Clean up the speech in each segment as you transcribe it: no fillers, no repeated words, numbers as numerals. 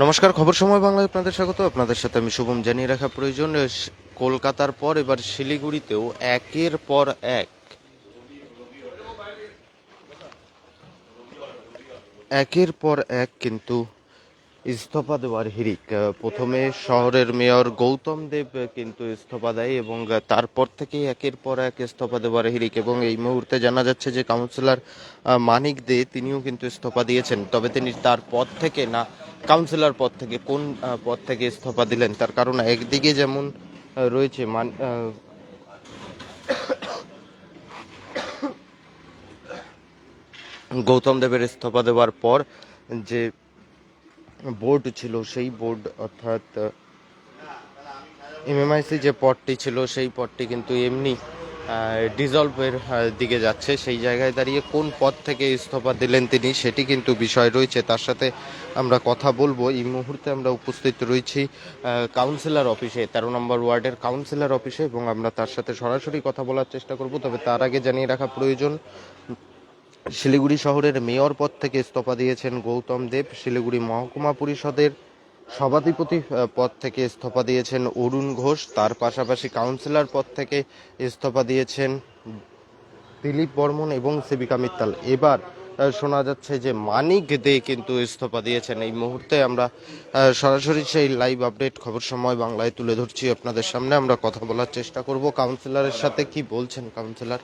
নমস্কার, খবর সময় বাংলায় আপনাদের স্বাগত। আপনাদের সাথে আমি শুভম। জানিয়ে রাখা প্রয়োজন, কলকাতার পর এবার শিলিগুড়িতেও একের পর এক কিন্তু ইস্তফা দেওয়ার হিড়িক। প্রথমে শহরের মেয়র গৌতম দেব কিন্তু ইস্তফা দেয় এবং তারপর থেকেই একের পর এক ইস্তফা দেওয়ার হিড়িক। এবং এই মুহূর্তে জানা যাচ্ছে যে কাউন্সিলর মানিক দে তিনিও কিন্তু ইস্তফা দিয়েছেন। তবে তিনি তার পদ থেকে না, কাউন্সিলর পদ থেকে কোন পদ থেকে ইস্তফা দিলেন তার কারণ একদিকে যেমন রয়েছে গৌতম দেবের ইস্তফা দেওয়ার পর যে বোর্ড ছিল সেই বোর্ড, অর্থাৎ এমএমআইসি যে পদটি ছিল সেই পদটি কিন্তু এমনি ডিজলভের দিকে যাচ্ছে। সেই জায়গায় দাঁড়িয়ে কোন পদ থেকে ইস্তফা দিলেন তিনি, সেটি কিন্তু বিষয় রয়েছে। তার সাথে আমরা কথা বলবো। এই মুহূর্তে আমরা উপস্থিত রয়েছি কাউন্সিলর অফিসে, 13 নম্বর ওয়ার্ডের কাউন্সিলর অফিসে, এবং আমরা তার সাথে সরাসরি কথা বলার চেষ্টা করব। তবে তার আগে জানিয়ে রাখা প্রয়োজন, শিলিগুড়ি শহরের মেয়র পদ থেকে ইস্তফা দিয়েছেন গৌতম দেব। শিলিগুড়ি মহকুমা পরিষদের সভাধিপতি পদ থেকে ইস্তফা দিয়েছেন অরুণ ঘোষ। তার পাশাপাশি কাউন্সিলর পদ থেকে ইস্তফা দিয়েছেন দিলীপ বর্মন এবং সেবিকা মিত্তাল। এবার শোনা যাচ্ছে যে মানিক দে কিন্তু ইস্তফা দিয়েছেন। এই মুহূর্তে আমরা সরাসরি সেই লাইভ আপডেট খবর সময় বাংলায় তুলে ধরছি আপনাদের সামনে। আমরা কথা বলার চেষ্টা করব কাউন্সিলরের সাথে। কি বলছেন কাউন্সিলর?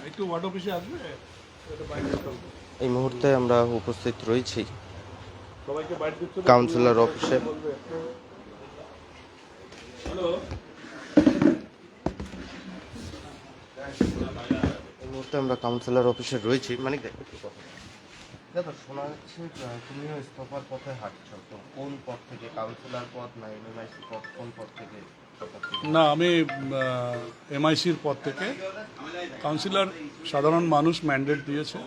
একটু ওয়ার্ড অফিসে আসবে। এই মুহূর্তে আমরা উপস্থিত রয়েছি সবাইকে বাইট দিচ্ছ কাউন্সিলর অফিসে। হ্যালো। এই মুহূর্তে আমরা কাউন্সিলর অফিসে রয়েছি। মানে দাদা, শোনা যাচ্ছে তুমিও ইস্তফার পথে হাঁটছো, তো কোন পদ থেকে? কাউন্সিলর পদ না এমএমআইসি পদ, কোন পদ থেকে? না, আমি এমআইসির পদ থেকে। কাউন্সিলর সাধারণ মানুষ ম্যান্ডেট দিয়েছে।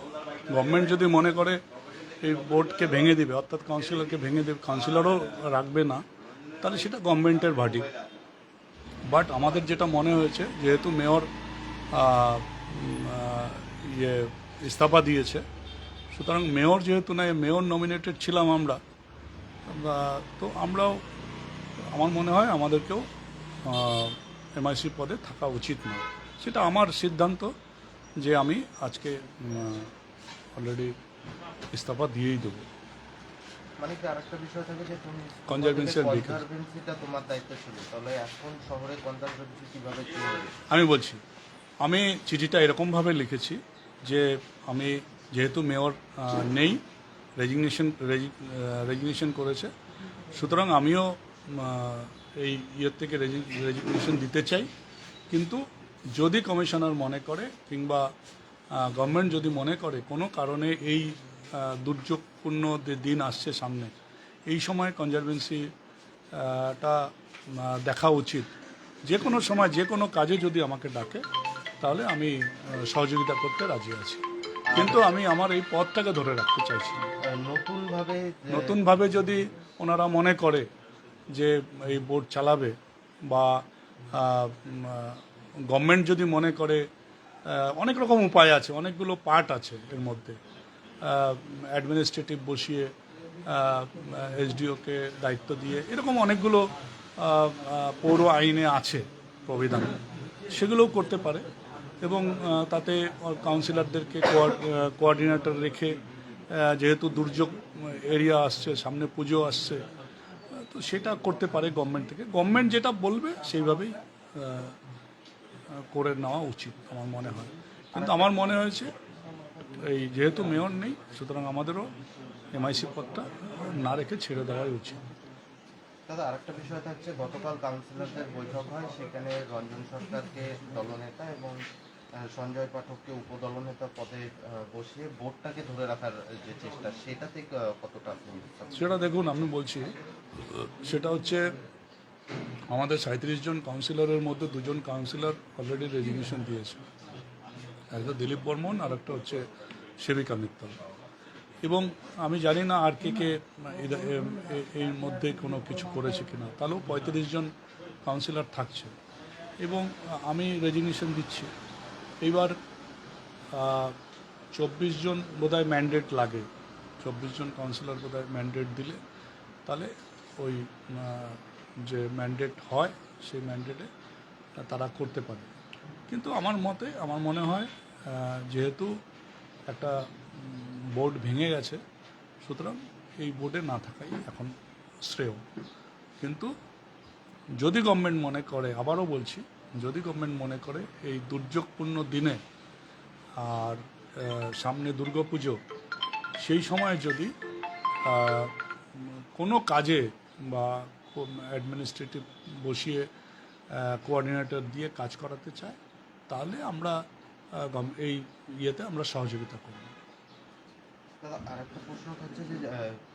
গভর্নমেন্ট যদি মনে করে এই বোর্ডকে ভেঙে দিবে, অর্থাৎ কাউন্সিলরকে ভেঙে দেবে, কাউন্সিলরও রাখবে না, তাহলে সেটা গভর্নমেন্টের ভার্ডিক্ট। বাট আমাদের যেটা মনে হয়েছে, যেহেতু মেয়র ইস্তফা দিয়েছে, সুতরাং মেয়র যেহেতু নয়, মেয়র নমিনেটেড ছিলাম আমরা, তো আমরাও, আমার মনে হয় আমাদেরকেও এমআইসি পদে থাকা উচিত নয়। সেটা আমার সিদ্ধান্ত যে আমি আজকে অলরেডি ইস্তফা দিয়েই দেবো। মানে কি আরেকটা বিষয় থাকে যে তুমি কনজারভেন্সিটা তোমার দায়িত্ব ছিল, তাহলে এখন শহরে কনজারভেন্সি কিভাবে চলবে? আমি বলছি, আমি চিঠিটা এরকমভাবে লিখেছি যে আমি যেহেতু মেয়র নেই, রেজিগনেশন করেছে, সুতরাং আমিও এই ইয়ের থেকে রেজিগনেশন দিতে চাই। কিন্তু যদি কমিশনার মনে করে কিংবা গভর্নমেন্ট যদি মনে করে কোনো কারণে এই দুর্যোগপূর্ণ দিন আসছে সামনে, এই সময় কনজারভেন্সিটা দেখা উচিত। যে কোনো সময় যে কোনো কাজে যদি আমাকে ডাকে, তাহলে আমি সহযোগিতা করতে রাজি আছি। কিন্তু আমি আমার এই পদটাকে ধরে রাখতে চাইছি না। নতুনভাবে যদি ওনারা মনে করে যে এই বোর্ড চালাবে, বা গভর্নমেন্ট যদি মনে করে, অনেক রকম উপায় আছে, অনেকগুলো পার্ট আছে এর মধ্যে। অ্যাডমিনিস্ট্রেটিভ বসিয়ে এসডিওকে দায়িত্ব দিয়ে, এরকম অনেকগুলো পৌর আইনে আছে প্রবিধান, সেগুলোও করতে পারে। এবং তাতে কাউন্সিলরদেরকে কোঅর্ডিনেটর রেখে, যেহেতু দুর্যোগ এরিয়া আসছে, সামনে পুজো আসছে, তো সেটা করতে পারে গভর্নমেন্ট থেকে। গভর্নমেন্ট যেটা বলবে সেইভাবেই করে নেওয়া উচিত আমার মনে হয়। কিন্তু আমার মনে হয়েছে এই যেহেতু মেয়র নেই, সুতরাং আমাদেরও এমআইসি পদটা না রেখে ছেড়ে দেওয়াই উচিত। দাদা, আরেকটা বিষয় থাকছে, গতকাল কাউন্সিলরদের বৈঠক হয়, সেখানে রঞ্জন সরকারকে দলনেতা এবং সঞ্জয় পাঠককে উপদলনেতা পদে বসিয়ে বোর্ডটাকে ধরে রাখার যে চেষ্টা, সেটাতে কতটা? সেটা দেখুন, আমি বলছি, সেটা হচ্ছে আমাদের 37 জন কাউন্সিলরের মধ্যে 2 জন কাউন্সিলর অলরেডি রেজিগনেশন দিয়েছে। একটা দিলীপ বর্মন, আর একটা হচ্ছে সেবিকা মিত্তল। এবং আমি জানি না আর কে এর মধ্যে কোনো কিছু করেছে কিনা, তাহলেও 35 জন কাউন্সিলর থাকছে এবং আমি রেজিগনেশন দিচ্ছি। এইবার 24 জন বোধহয় ম্যান্ডেট লাগে, 24 জন কাউন্সিলর বোধহয় ম্যান্ডেট দিলে তাহলে ওই যে ম্যান্ডেট হয় সেই ম্যান্ডেটে তারা করতে পারে। কিন্তু আমার মনে হয় যেহেতু একটা বোর্ড ভেঙে গেছে, সুতরাং এই বোর্ডে না থাকাই এখন শ্রেয়। কিন্তু যদি গভর্নমেন্ট মনে করে, আবারও বলছি, যদি গভর্নমেন্ট মনে করে এই দুর্যোগপূর্ণ দিনে আর সামনে দুর্গাপুজো, সেই সময় যদি কোনো কাজে বা অ্যাডমিনিস্ট্রেটিভ বসিয়ে কোঅর্ডিনেটর দিয়ে কাজ করাতে চায়, তাহলে আমরা এই ইয়েতে আমরা সহযোগিতা করব। দাদা, আরেকটা প্রশ্ন থাকছে যে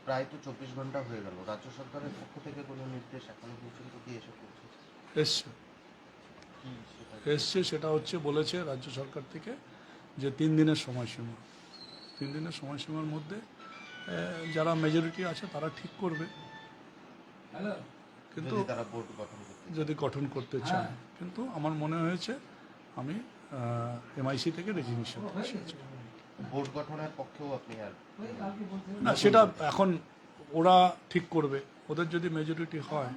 প্রায় তো 24 ঘন্টা হয়ে গেল, রাজ্য সরকারের পক্ষ থেকে কোনো নির্দেশ এখনো পর্যন্ত কি এসে পৌঁছেছে? এসছে, সেটা হচ্ছে বলেছে রাজ্য সরকার থেকে যে 3 দিনের সময়সীমা, 3 দিনের সময়সীমার মধ্যে যারা মেজরিটি আছে তারা ঠিক করবে, কিন্তু তারা বোর্ড গঠন করতে যদি গঠন করতে চায়। কিন্তু আমার মনে হয়েছে আমি এমআইসি থেকে রেজিগনেশন এসেছি। বোর্ড গঠনের পক্ষেও আপনি আর না, সেটা এখন ওরা ঠিক করবে, ওদের যদি মেজরিটি হয়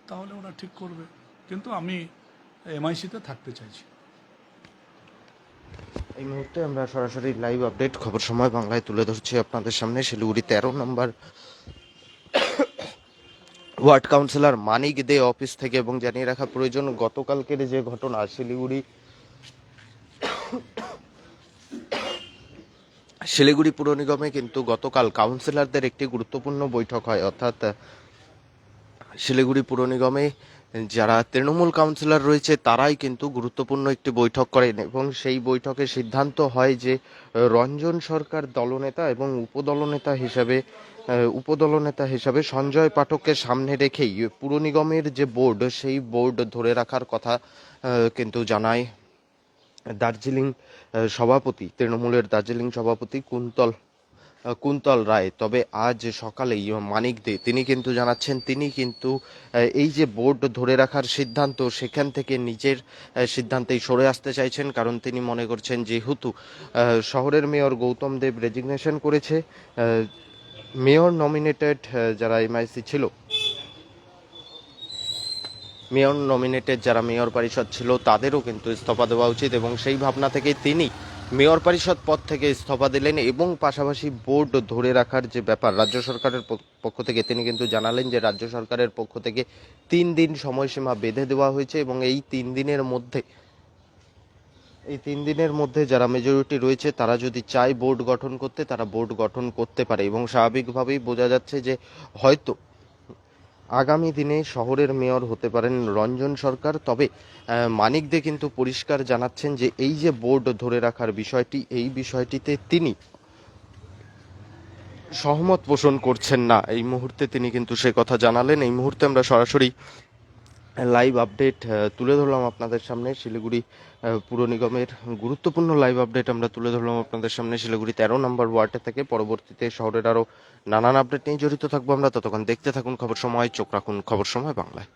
তাহলে ওরা ঠিক করবে, কিন্তু আমি এমআইসিতে থাকতে চাইছি। এই মুহূর্তে আমরা সরাসরি লাইভ আপডেট খবর সময় বাংলায় তুলে ধরছি আপনাদের সামনে শিলিগুড়ি 13 নম্বর ওয়ার্ড কাউন্সিলর মানিক দে অফিস থেকে। এবং জানিয়ে রাখা প্রয়োজন, গতকালকের যে ঘটনা, শিলিগুড়ি পুর নিগমে কিন্তু গতকাল কাউন্সিলরদের একটি গুরুত্বপূর্ণ বৈঠক হয়। অর্থাৎ শিলিগুড়ি পুর নিগমে যারা তৃণমূল কাউন্সিলর রয়েছে তারাই কিন্তু গুরুত্বপূর্ণ একটি বৈঠক করেন এবং সেই বৈঠকে সিদ্ধান্ত হয় যে রঞ্জন সরকার দলনেতা এবং উপদলনেতা হিসাবে সঞ্জয় পাঠককে সামনে রেখেই পুর নিগমের যে বোর্ড, সেই বোর্ড ধরে রাখার কথা কিন্তু জানায় দার্জিলিং সভাপতি, তৃণমূলের দার্জিলিং সভাপতি কুন্তল রায়। তবে আজ সকালেই মানিক দে তিনি কিন্তু জানাচ্ছেন, তিনি কিন্তু এই যে বোর্ড ধরে রাখার সিদ্ধান্ত, সেখান থেকে নিজের সিদ্ধান্তেই সরে আসতে চাইছেন। কারণ তিনি মনে করছেন যেহেতু শহরের মেয়র গৌতম দেব রেজিগনেশন করেছে, মেয়র নমিনেটেড যারা এমআইসি ছিল, মেয়র নমিনেটেড যারা মেয়র পরিষদ ছিল তাদেরও কিন্তু ইস্তফা দেওয়া উচিত এবং সেই ভাবনা থেকেই তিনি মেয়র পরিষদ পদ থেকে ইস্তফা দিলেন। এবং পাশাপাশি বোর্ড ধরে রাখার যে ব্যাপার, রাজ্য সরকারের পক্ষ থেকে তিনি কিন্তু জানালেন যে রাজ্য সরকারের পক্ষ থেকে 3 দিন সময়সীমা বেঁধে দেওয়া হয়েছে এবং এই 3 দিনের মধ্যে যারা মেজরিটি রয়েছে তারা যদি চায় বোর্ড গঠন করতে, তারা বোর্ড গঠন করতে পারে। এবং স্বাভাবিকভাবেই বোঝা যাচ্ছে যে হয়তো আগামী দিনে শহরের মেয়র হতে পারেন রঞ্জন সরকার। তবে মানিক দে কিন্তু পরিষ্কার জানাচ্ছেন যে এই যে বোর্ড ধরে রাখার বিষয়টি, এই বিষয়টিতে তিনি সহমত পোষণ করছেন না। এই মুহূর্তে তিনি কিন্তু সে কথা জানালেন। এই মুহূর্তে আমরা সরাসরি লাইভ আপডেট তুলে ধরলাম আপনাদের সামনে শিলিগুড়ি পুর নিগমের গুরুত্বপূর্ণ লাইভ আপডেট আমরা তুলে ধরলাম আপনাদের সামনে শিলিগুড়ি 13 নম্বর ওয়ার্ডে থেকে। পরবর্তীতে শহরের আরও নানান আপডেট নিয়ে জড়িত থাকবো আমরা। ততক্ষণ দেখতে থাকুন খবর সময়, চোখ রাখুন খবর সময় বাংলায়।